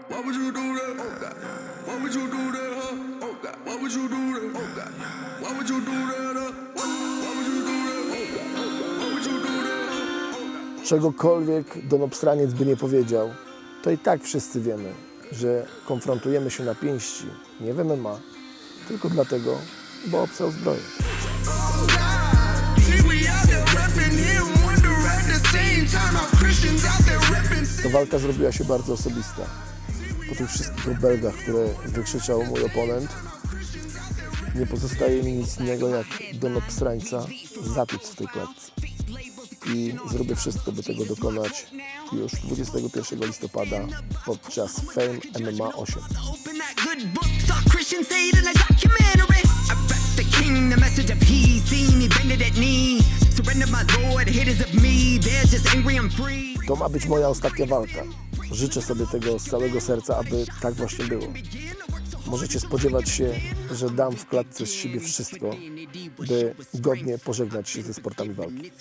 Why would you do that? Oh God. Why would you do that? Huh? Oh God. Why would you do that? Oh God. Why would you do that? Why would you do that? Oh God. Why would you do that? Czegokolwiek Don Obstraniec by nie powiedział, to i tak wszyscy wiemy, że konfrontujemy się na pięści nie w MMA, tylko dlatego, bo obsał zbroję. Ta walka zrobiła się bardzo osobista. Po tych wszystkich obelgach, które wykrzyczał mój oponent, nie pozostaje mi nic innego jak Don Obstrańca zapiec w tej klatce. I zrobię wszystko, by tego dokonać już 21 listopada podczas Fame MMA 8. To ma być moja ostatnia walka. Życzę sobie tego z całego serca, aby tak właśnie było. Możecie spodziewać się, że dam w klatce z siebie wszystko, by godnie pożegnać się ze sportami walki.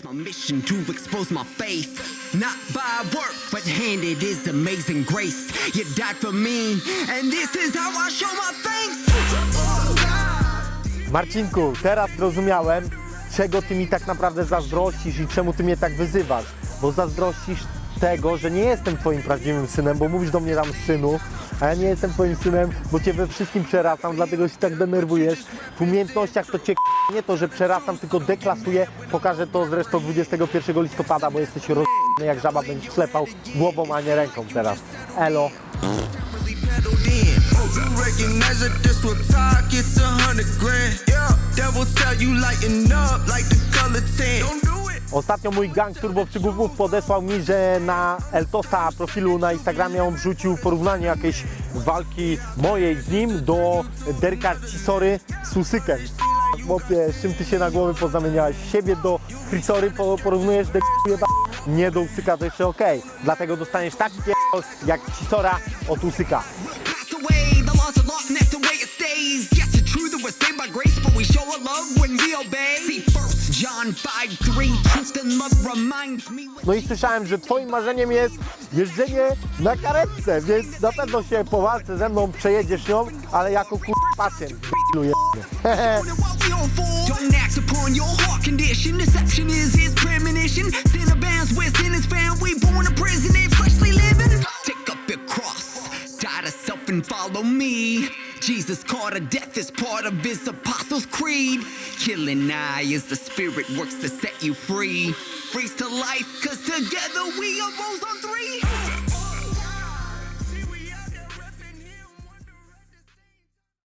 Marcinku, teraz zrozumiałem, czego ty mi tak naprawdę zazdrościsz i czemu ty mnie tak wyzywasz. Bo zazdrościsz tego, że nie jestem twoim prawdziwym synem, bo mówisz do mnie tam synu, a ja nie jestem twoim synem, bo cię we wszystkim przerastam, dlatego się tak denerwujesz. W umiejętnościach to cię nie to, że przerastam, tylko deklasuję. Pokażę to zresztą 21 listopada, bo jesteś rozjebany jak żaba, będziesz klepał głową, a nie ręką teraz. Elo. Ostatnio mój gang turboprzygłówków podesłał mi, że na Eltosa profilu na Instagramie on wrzucił porównanie jakiejś walki mojej z nim do Derka Chisory z Usykiem. Chłopie, z czym ty się na głowy pozamieniałeś? Siebie do Chisory porównujesz do nie do Usyka, to jeszcze okej. Dlatego dostaniesz taki pierdol jak Chisora od Usyka. No i słyszałem, że twoim marzeniem jest jeżdżenie na karetce, więc na pewno się po walce ze mną przejedziesz nią, ale jako pacjent. And follow me. Jesus called to death as part of his apostles' creed. Killing I as the spirit works to set you free. Freeze to life, cause together we arose on three.